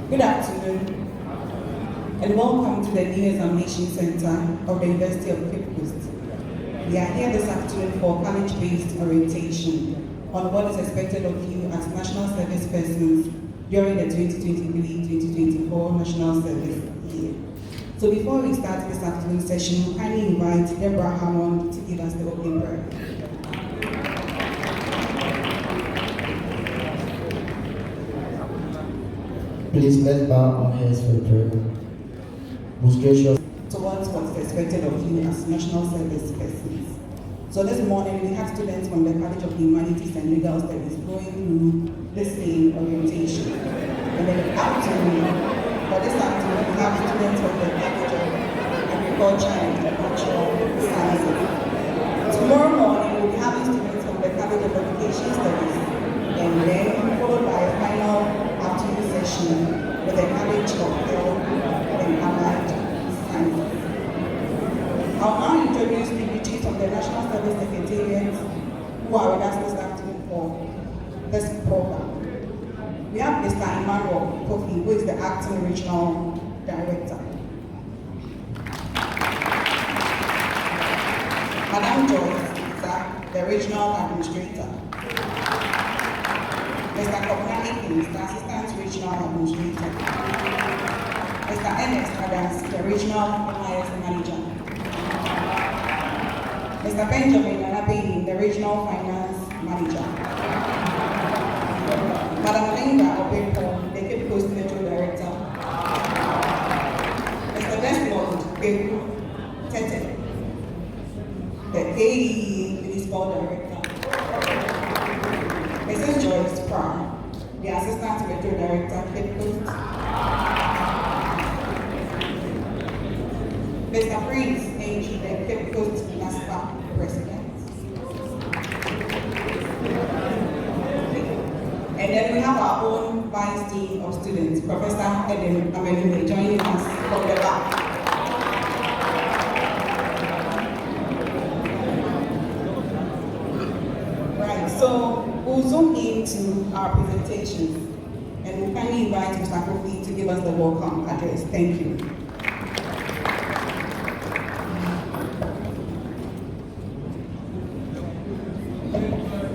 Good afternoon, and welcome to the New Examination Center of the University of Cape Coast. We are here this afternoon for college-based orientation on what is expected of you as national service persons during the 2023-2024 National Service Year. So before we start this afternoon session, we kindly invite Deborah Hammond to give us the opening prayer. Please, let's bow our heads for prayer. Most gracious, towards what is expected of you as national service persons. So this morning we have students from the College of Humanities and Legal Studies going through this same orientation. And then for this afternoon we have students from the College of Agriculture and Natural Sciences. Tomorrow morning we'll be having students from the College of Education Studies, and then followed by a final afternoon session with the College of Health and Allied Sciences. I'll now introduce the chiefs of the National Service Secretariats who are with us this afternoon for this program. We have Mr. Emmanuel Kofi, who is the Acting Regional Director. Madam Joyce Isa, the Regional Administrator. Mr. Kopna Akins, the Assistant Regional Administrator. Mr. NSS, the Regional NIS Manager. Mr. Benjamin Anabehi, the Regional Finance Manager. Madam Linda Obepo, the Cape Coast Metro Director. Mr. Desmond Bebu Tete, the AE Municipal Director. Mrs. Joyce Pram, the Assistant Metro Director, Cape Coast. Mr. Prince H., the Cape Coast NASPA President. And then we have our own Vice Dean of Students, Professor Eden Amelune, joining us from the back. Right, so we'll zoom into our presentations, and we'll kindly invite Mr. Kofi to give us the welcome address. Thank you.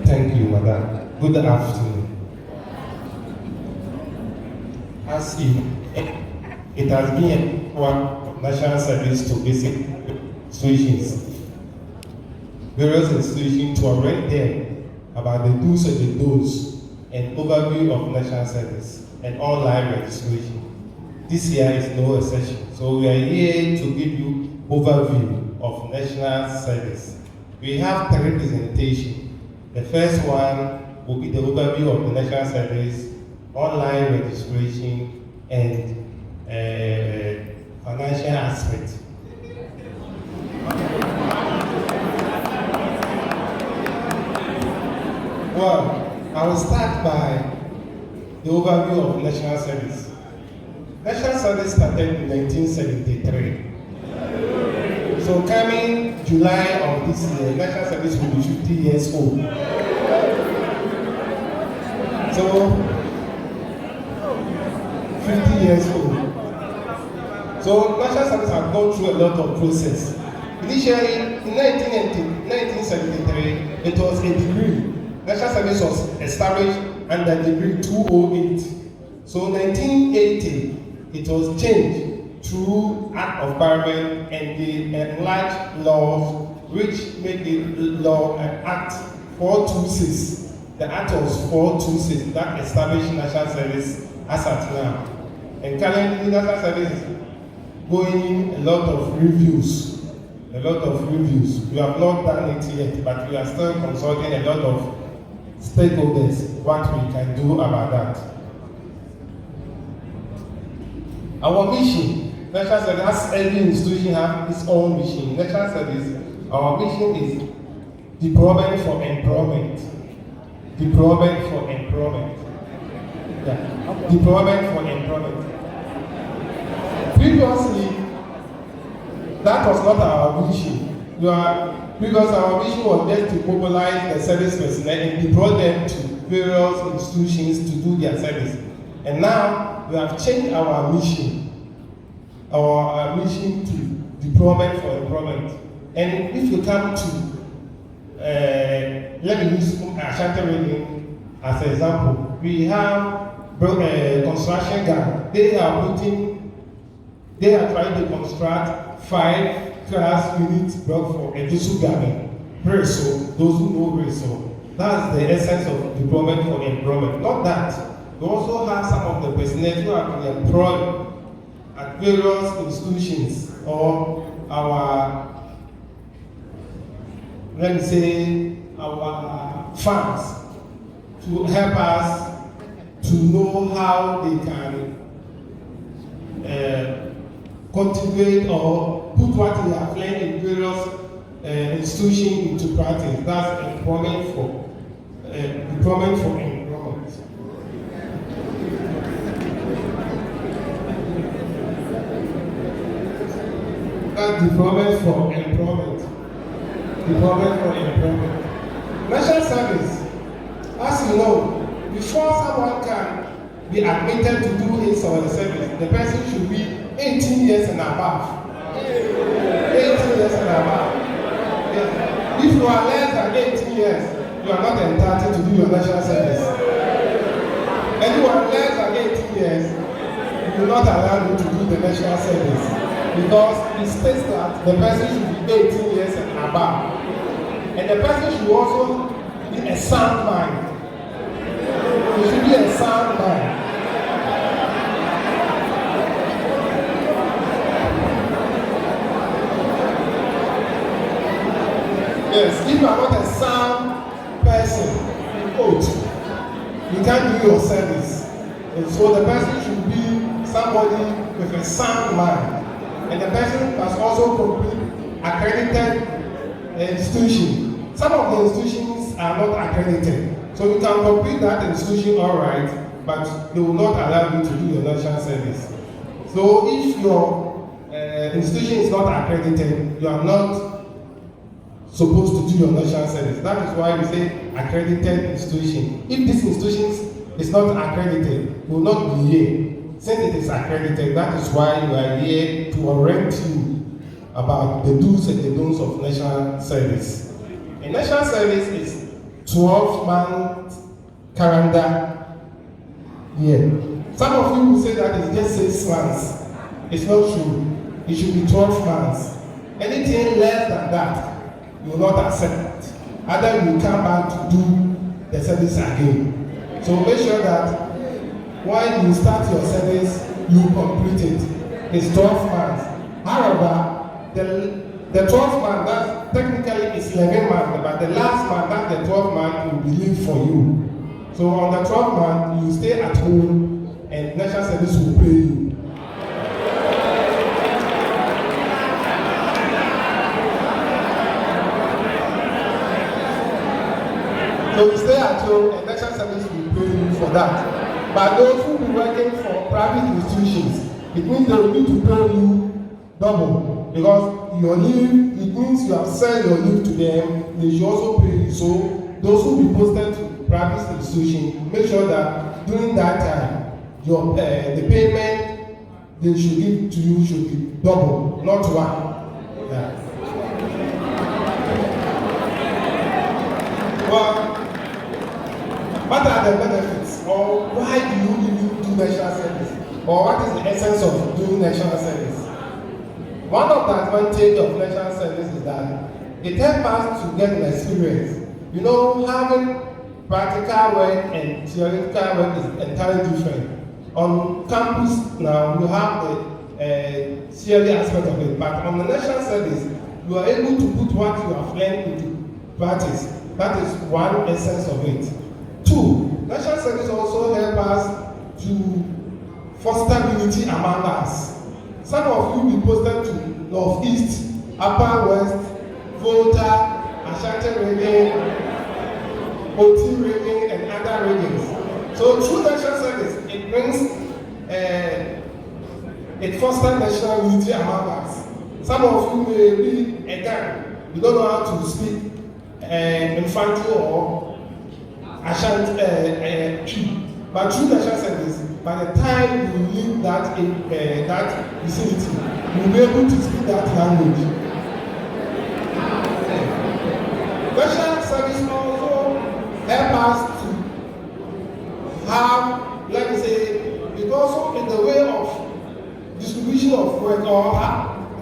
Thank you, Madam. Good afternoon. As it has been one of national service to basic institutions, various institutions to already them about the do's and the don'ts and overview of national service and online registration. This year is no exception. So we are here to give you overview of national service. We have three presentations. The first one will be the overview of the national service, online registration, and financial aspect. Well, I will start by the overview of national service. National service started in 1973. So coming July of this year, national service will be 50 years old. So 50 years old. So national service have gone through a lot of process. Initially, in 1973, it was a degree. National service was established under degree 208. So 1980, it was changed through Act of Parliament and the enlarged laws which made the law Act 426. The Act was 426 that established national service as at now. And currently national service is going a lot of reviews. We have not done it yet, but we are still consulting a lot of stakeholders what we can do about that. Our mission, national service, as every institution has its own mission. National service, our mission is deployment for employment. Deployment for employment. Yeah. Deployment for employment. Previously, that was not our mission. Because our mission was just to mobilize the service personnel and deploy them to various institutions to do their service. And now we have changed our mission to deployment for employment. And if you come to, let me use Ashanti Reading as an example. We have construction gang. They are trying to construct 5 class units block for a district government. Reso, those who know Reso. That's the essence of deployment for employment. Not that. We also have some of the personnel who have been employed at various institutions or our, let me say, our funds to help us to know how they can cultivate or put what they have learned in various institutions into practice. That's employment for employment. That's deployment for employment. National service, as you know, before someone can be admitted to do his or her service, the person should be 18 years and above. 18 years and above. Yes. If you are less than 18 years, you are not entitled to do your national service. And you are less than 18 years, we will not allow you to do the national service. Because it states that the person should be 18 years and above. And the person should also be a sound mind. He should be a sound mind. Yes, if you are not a sound person, you can't do your service. And so the person should be somebody with a sound mind. And the person must also complete accredited institution. Some of the institutions are not accredited. So you can complete that institution all right, but they will not allow you to do your national service. So if your institution is not accredited, you are not supposed to do your national service. That is why we say accredited institution. If this institution is not accredited, it will not be here. Since it is accredited, that is why we are here to orient you about the do's and the don'ts of national service. A national service is 12-month calendar year. Some of you will say that it's just 6 months. It's not true. It should be 12 months. Anything less than that, you will not accept it. Either you will come back to do the service again. So make sure that when you start your service, you complete it. It's 12 months. However, the 12 months, that technically is 11 months, but the last month, that's the 12 month, will be leave for you. So on the 12 month, you stay at home and national service will pay you. So you stay at home and national service will pay you for that. But those who be working for private institutions, it means they will need to pay you double. Because your leave, it means you have sent your leave to them, they should also pay you. So those who be posted to private institutions, make sure that during that time, your the payment they should give to you should be double, not one. Yeah. Well, what are the benefits, or why do you even do national service? Or what is the essence of doing national service? One of the advantages of national service is that it helps us to get an experience. You know, having practical work and theoretical work is entirely different. On campus now, you have the theory aspect of it, but on the national service, you are able to put what you have learned into practice. That is one essence of it. Two, national service also help us to foster unity among us. Some of you will be posted to Northeast, Upper West, Volta, Ashanti Reading, OT Reading, and other readings. So through national service, it brings, it fosters national unity among us. Some of you may be a gang, you don't know how to speak infantry or Ashanti, but through national service, by the time you leave that vicinity, you'll be able to speak that language. National service also help us to have, let me say, it also in the way of distribution of work or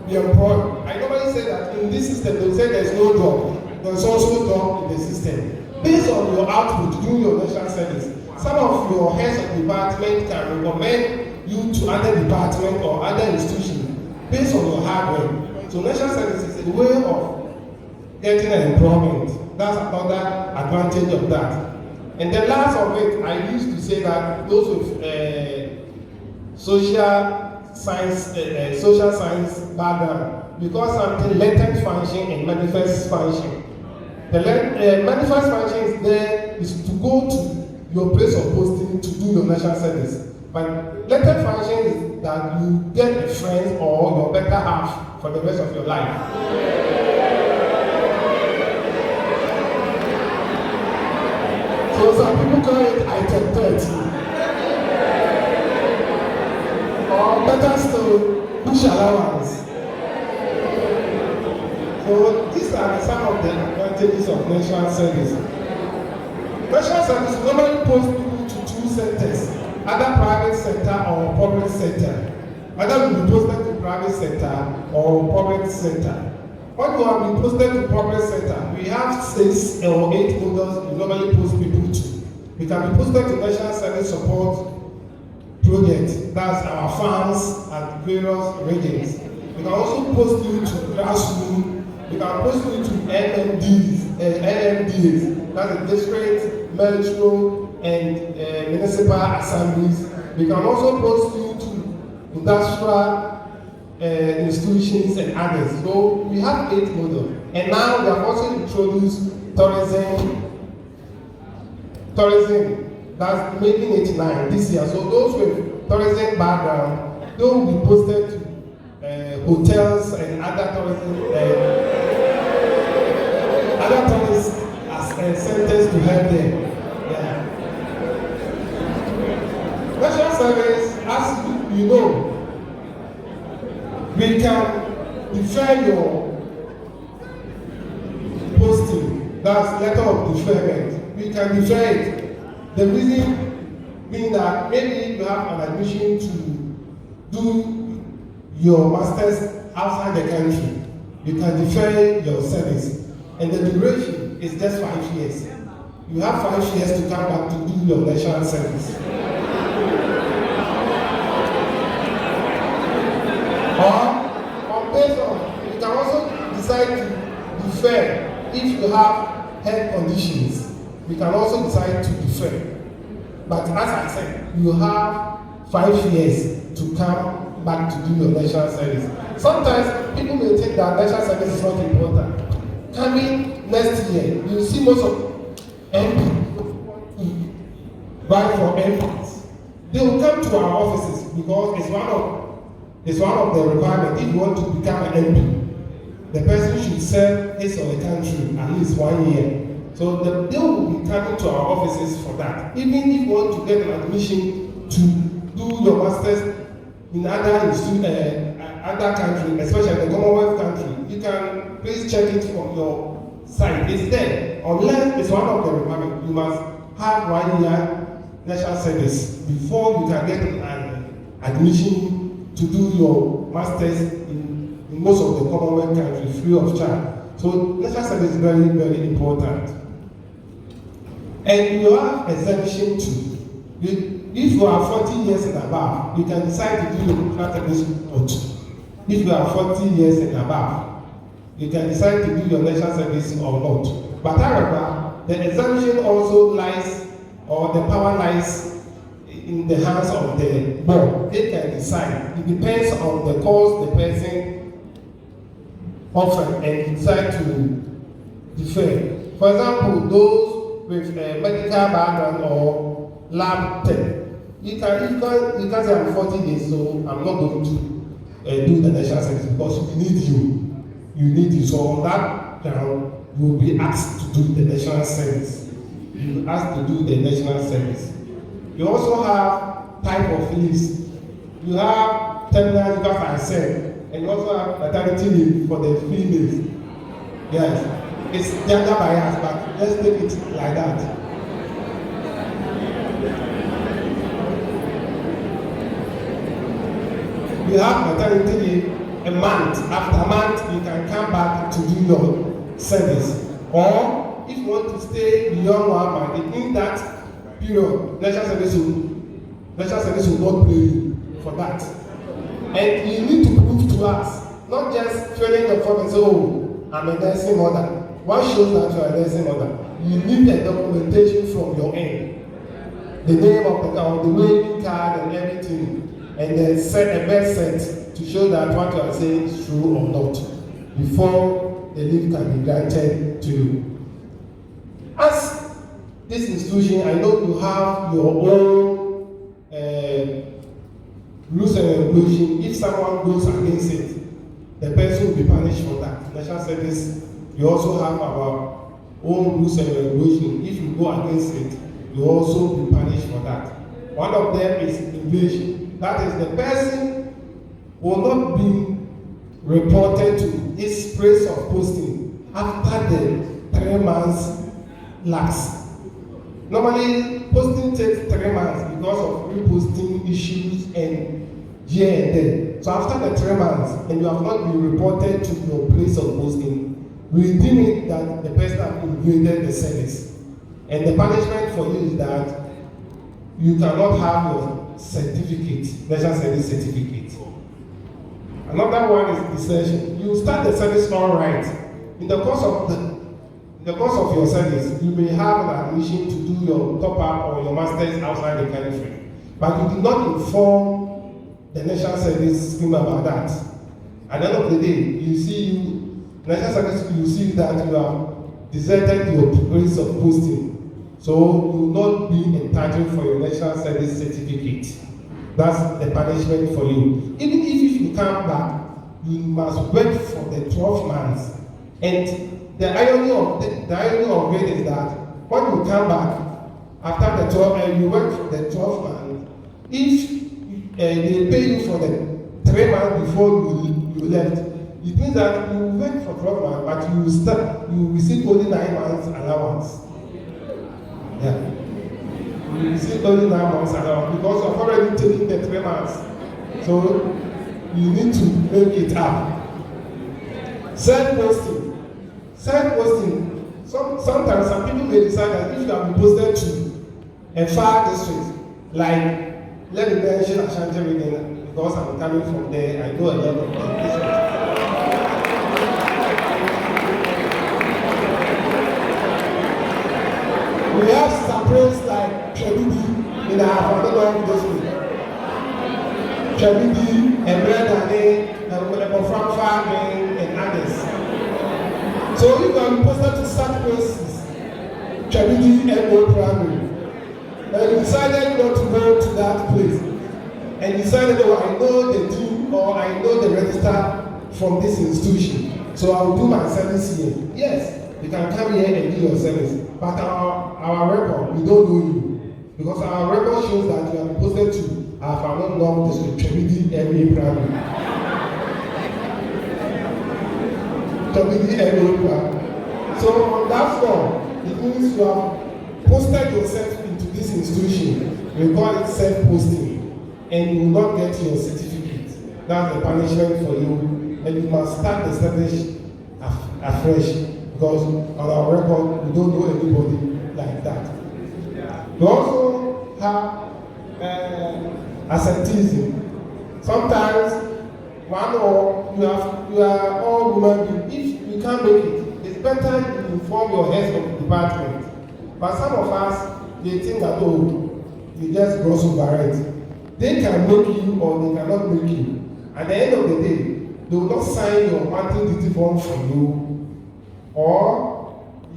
the employed. I normally say that in this system, they say there's no job. There's also job in the system. Based on your output during your national service, some of your heads of department can recommend you to other department or other institutions based on your hard work. So national service is a way of getting an employment. That's another advantage of that. And the last of it, I used to say that those with social science background, because something latent function and manifest function. The manifest function is there is to go to your place of posting to do your national service. But latent function is that you get a friend or your better half for the rest of your life. So some people call it item 30. Or better still, push allowance. So these are some of the advantages of national service. National service normally posts people to two sectors, either private sector or public sector. Either will be posted to private sector or public sector. When you have been posted to public sector, we have 6 or 8 models we normally post people to. We can be posted to national service support projects, that's our farms at various regions. We can also post you to grassroots. We can post you to LMDs, that's the district, metro, and municipal assemblies. We can also post you to industrial institutions and others. So we have 8 models. And now we have also introduced tourism, that's made in 89 this year. So those with tourism background, they will be posted to hotels and other tourism centers to help them. Yeah. National service, as you know, we can defer your posting, that's letter of deferment. We can defer it. The reason being that maybe you have an admission to do your master's outside the country. You can defer your service. And the duration is just 5 years. You have 5 years to come back to do your national service. Or based on, you can also decide to defer. If you have health conditions, you can also decide to defer. But as I said, you have 5 years to come back to do your national service. Sometimes people may think that national service is not important. Coming next year, you see most of MPs run for MPs. They will come to our offices because it's one of the requirements. If you want to become an MP, the person should serve his or her country at least 1 year. So they will be coming to our offices for that. Even if you want to get an admission to do your masters in other countries, especially the Commonwealth country, you can please check it from your site. It's there. Unless it's one of the requirements, you must have 1 year national service before you can get an admission to do your masters in most of the Commonwealth countries free of charge. So national service is very, very important. And you have exemption too. If you are 40 years and above, you can decide to do your national service or two. If you are 40 years and above, you can decide to do your national service or not. But however, the exemption also lies, or the power lies in the hands of the board. They can decide. It depends on the course the person offered and decide to defer. For example, those with a medical background or lab tech, you can say I'm 40 days, so I'm not going to do the national service because we need you. You need you. So on that ground, you will be asked to do the national service. You asked to do the national service. You also have type of leaves. You have terminal leave, as I said, and you also have maternity leave for the females. Yes, it's gender bias, but let's take it like that. You have maternity leave a month. After a month, you can come back to do your service. Or if you want to stay beyond 1 month, in that period, national service will not pay you for that. And you need to prove to us, not just filling the form and say, oh, I'm a nursing mother. What shows that you are a nursing mother? You need a documentation from your end. The name of the car, the waiting card and everything. And then set a birth set to show that what you are saying is true or not before the leave can be granted to you. As this institution, I know you have your own rules and regulations. If someone goes against it, the person will be punished for that. National Service, we also have our own rules and regulations. If you go against it, you will also be punished for that. One of them is invasion. That is, the person will not be reported to his place of posting after the 3 months lapse. Normally, posting takes 3 months because of reposting issues and here and there. So after the 3 months, and you have not been reported to your place of posting, we deem it that the person has invaded the service. And the punishment for you is that you cannot have your certificate, national service certificate. Another one is desertion. You start the service all right. In the course of your service, you may have an admission to do your top up or your masters outside the country, but you did not inform the national service scheme about that. At the end of the day, national service will see that you have deserted your place of posting. So you will not be entitled for your national service certificate. That's the punishment for you. Even if you come back, you must wait for the 12 months. And the irony of it is that when you come back after the 12 and you work for the 12 months, if they pay you for the 3 months before you left, it means that you work for 12 months, but you receive only 9 months allowance. Yeah. You receive only 9 months allowance because you've already taken the 3 months. So you need to make it up. Self-posting. Sometimes some people may decide that if you have been posted to a far district, like let me mention Ashanti region because I'm coming from there, I know a lot of them. We have some places like Trebidi in our Fondolong district. Trebidi, Emredane, Franfane, and others. So if you are posted to such places, Trebidi, MO Primary, and you decided not to go to that place, and you decided, oh, I know the team or I know the register from this institution, so I will do my service here. Yes, you can come here and do your service. But our record, we don't know you. Because our record shows that you are posted to our Fondolong district, Trebidi, MA Primary. Trebidi, MA Primary. So on that form, it means you have posted yourself into this institution. We call it self-posting. And you will not get your certificate. That's the punishment for you. And you must start the service afresh. Because on our record, we don't know anybody like that. We also have absenteeism. Sometimes you are all human beings. If you can't make it, it's better you inform your heads of the department. But some of us, they think that, oh, you just gloss over it. They can make you or they cannot make you. At the end of the day, they will not sign your monthly duty form for you, or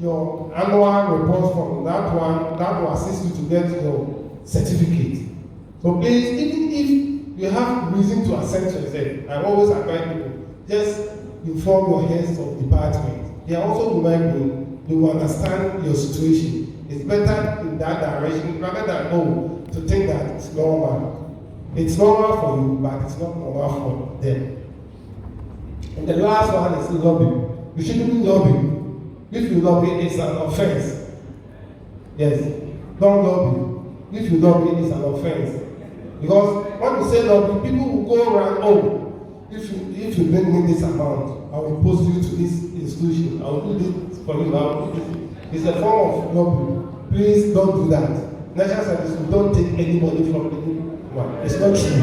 your annual report from that one that will assist you to get your certificate. So please, even if you have reason to assent yourself, I always advise people, just inform your heads of department. They are also human beings. They will understand your situation. It's better in that direction rather than, oh, to think that it's normal. It's normal for you, but it's not normal for them. And the last one is lobby. You shouldn't lobby. If you lobby, it's an offense. Yes, don't lobby. If you lobby, it's an offense. Because when you say lobby, people will go around, oh, if you bring me this amount, I will post you to this institution. I will do this for you. I will do this. It's a form of lobby. Please don't do that. National service, we don't take any money from anyone. It's not true.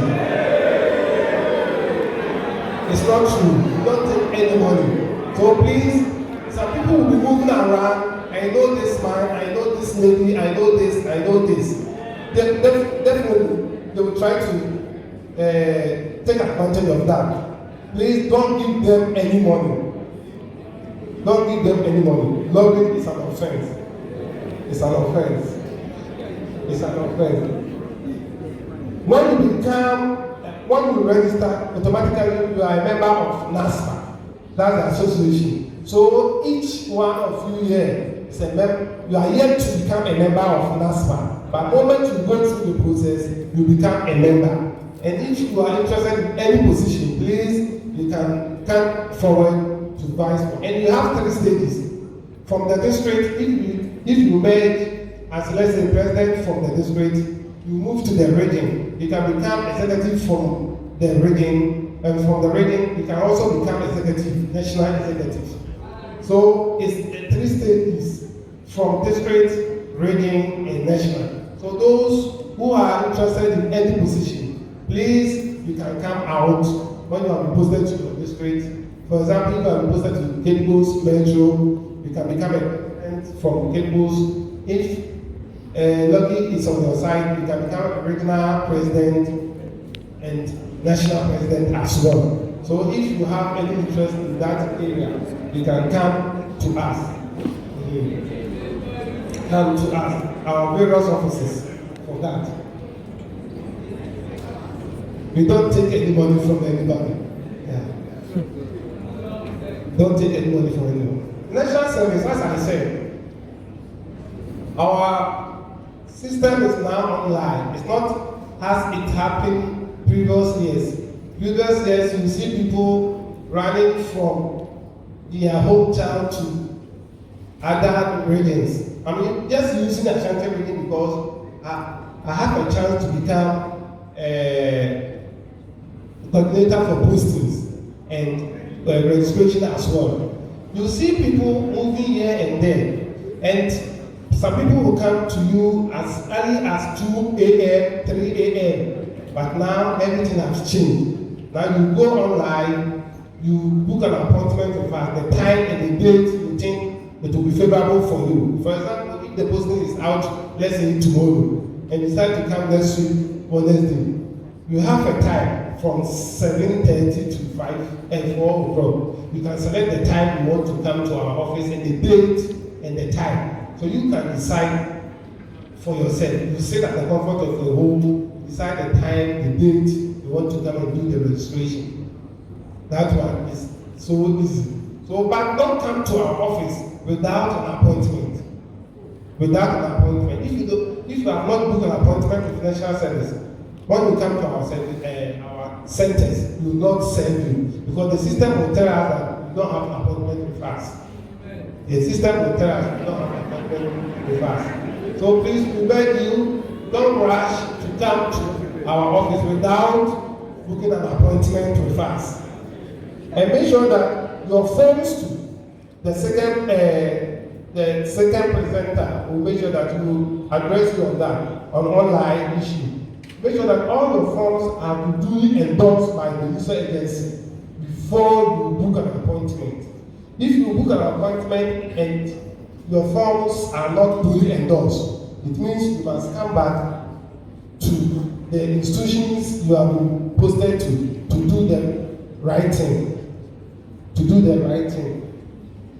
It's not true. We don't take any money. So please, some people will be moving around. I know this man, I know this lady, I know this, I know this. Definitely, they will try to take advantage of that. Please don't give them any money. Don't give them any money. Lobbying is an offense. It's an offense. It's an offense. When you register, automatically you are a member of NASPA. That's the association. So each one of you here is a member. You are yet to become a member of NASPA. But the moment you go through the process, you become a member. And if you are interested in any position, please, you can come forward to vice. And you have 3 stages. From the district, if you merge as, let's say, president from the district, you move to the region. You can become executive from the region, and from the region, you can also become executive, national executive. So it's 3 stages from district, region, and national. So those who are interested in any position, please, you can come out when you are posted to your district. For example, if you are posted to Cape Coast Metro, you can become a president from Cape Coast. If Lucky is on your side, you can become a regional president and national president as well. So if you have any interest in that area, you can come to us. Come to us, our various offices for that. We don't take any money from anybody. Yeah. Don't take any money from anyone. National service, as I said, our system is now online. It's not as it happened previous years. Previous years, you see people running from their hometown to other regions. I mean, just using Ashanti region because I have a chance to become a coordinator for postings and registration as well. You see people moving here and there, and some people will come to you as early as 2 a.m., 3 a.m. But now everything has changed. Now you go online, you book an appointment with us, the time and the date you think it will be favorable for you. For example, if the posting is out, let's say tomorrow, and you decide to come next week, Wednesday, you have a time from 7:30 to 5 and 4 o'clock. You can select the time you want to come to our office and the date and the time. So you can decide for yourself. You sit at the comfort of your home, decide the time, the date you want to come and do the registration. That one is so easy. So, but don't come to our office without an appointment. Without an appointment. If you have not booked an appointment with National Service, when you come to our centers, we will not send you because the system will tell us that you don't have an appointment with us. The system will tell us you don't have an appointment with us. So please, we beg you, don't rush to come to our office without booking an appointment with us. And make sure that your forms to the second presenter will make sure that you address you on that, on online issue. Make sure that all your forms are duly endorsed by the user agency before you book an appointment. If you book an appointment and your forms are not duly endorsed, it means you must come back to the institutions you have been posted to do the right thing. To do the right thing.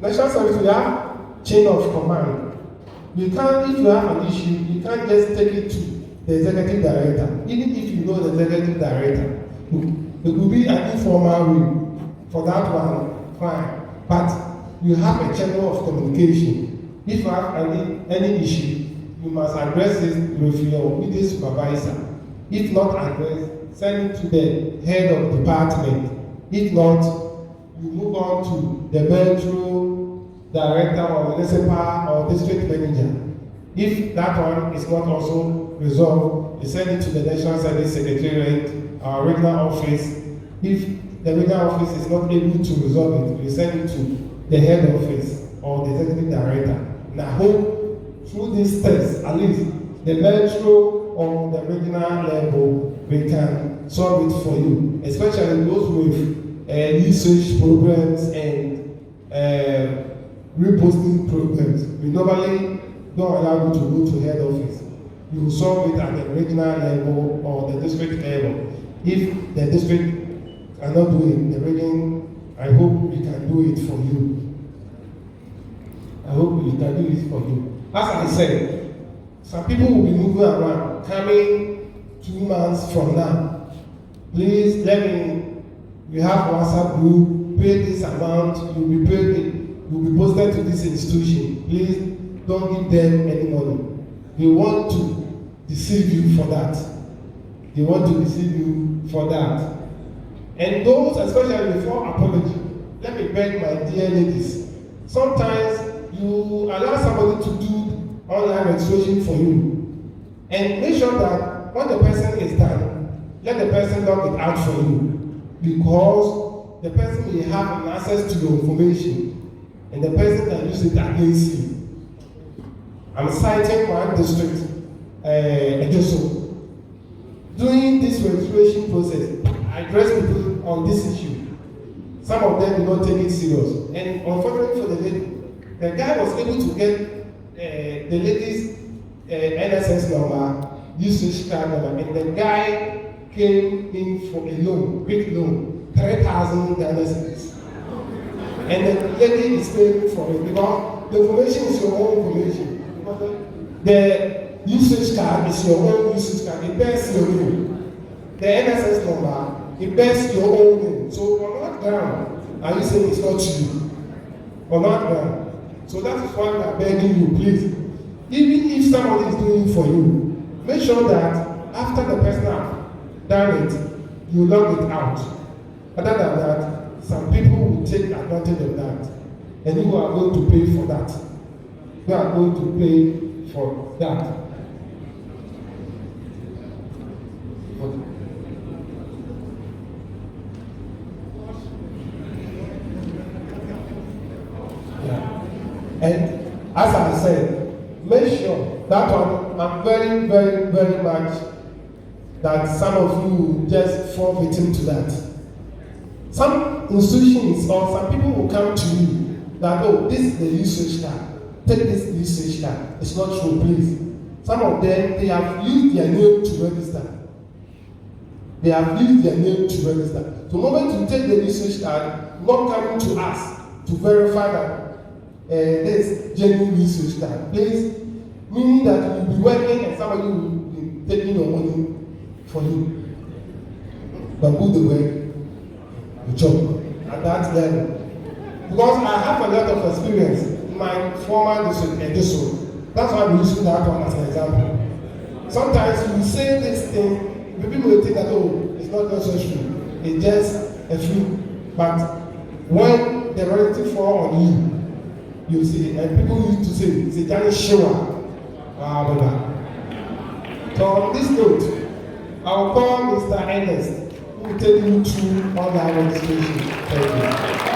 National Service, we have chain of command. You can't, if you have an issue, you can't just take it to the executive director. Even if you know the executive director, it will be an informal way. For that one, fine. But you have a channel of communication. If you have any issue, you must address it with your immediate supervisor. If not addressed, send it to the head of department. If not, you move on to the metro director or municipal or district manager. If that one is not also resolved, you send it to the National Service Secretariat, our regional office. If the regional office is not able to resolve it, you send it to the head office or the executive director. And I hope through these steps, at least the metro or the regional level, we can solve it for you, especially those with usage problems and reposting problems. We normally don't allow you to go to head office. You will solve it at the regional level or the district level. If the district cannot do it, the region, I hope we can do it for you. I hope we can do it for you. As I said, some people will be moving around, coming 2 months from now. Please let me, we have WhatsApp group, pay this amount, you'll be paid, you'll be posted to this institution. Please don't give them any money. They want to deceive you for that. They want to deceive you for that. And those, especially before apology, let me beg my dear ladies, sometimes you allow somebody to do online registration for you. And make sure that when the person is done, let the person log it out for you. Because the person may have access to your information and the person can use it against you. I'm citing one district, Ejoso. During this registration process, I addressed people on this issue. Some of them did not take it serious. And unfortunately for the lady, the guy was able to get the lady's NSS number, usage card number, and the guy came in for a loan, big loan, 3,000 Ghana cedis. And the lady is paying for it because the information is your own information. The usage card is your own usage card. It bears your name. The NSS number, it bears your own name. So on that ground, are you saying it's not you? On that ground. So that is why we are begging you, please. Even if somebody is doing it for you, make sure that after the person has done it, you log it out. Other than that, some people will take advantage of that. And you are going to pay for that. You are going to pay for that. And as I said, make sure that one, I'm very, very, very much that some of you just fall victim to that. Some institutions or some people will come to you that, oh, this is the usage card. Take this usage card. It's not true, please. Some of them, they have used their name to register. They have used their name to register. So the moment you take the usage card, not coming to us to verify that this genuine usage card, please, meaning that you will be working and somebody will be taking your money for you. But who the work, the job at that level. Because I have a lot of experience in my former district and this one. That's why I'm using that one as an example. Sometimes you say this thing, people will think that, oh, it's not necessary. It's just a few. But when the relative fall on you, you see, and people used to say, it's a tiny shower. So on this note, I'll call Mr. Ernest, who will take you through all the registration. Thank you.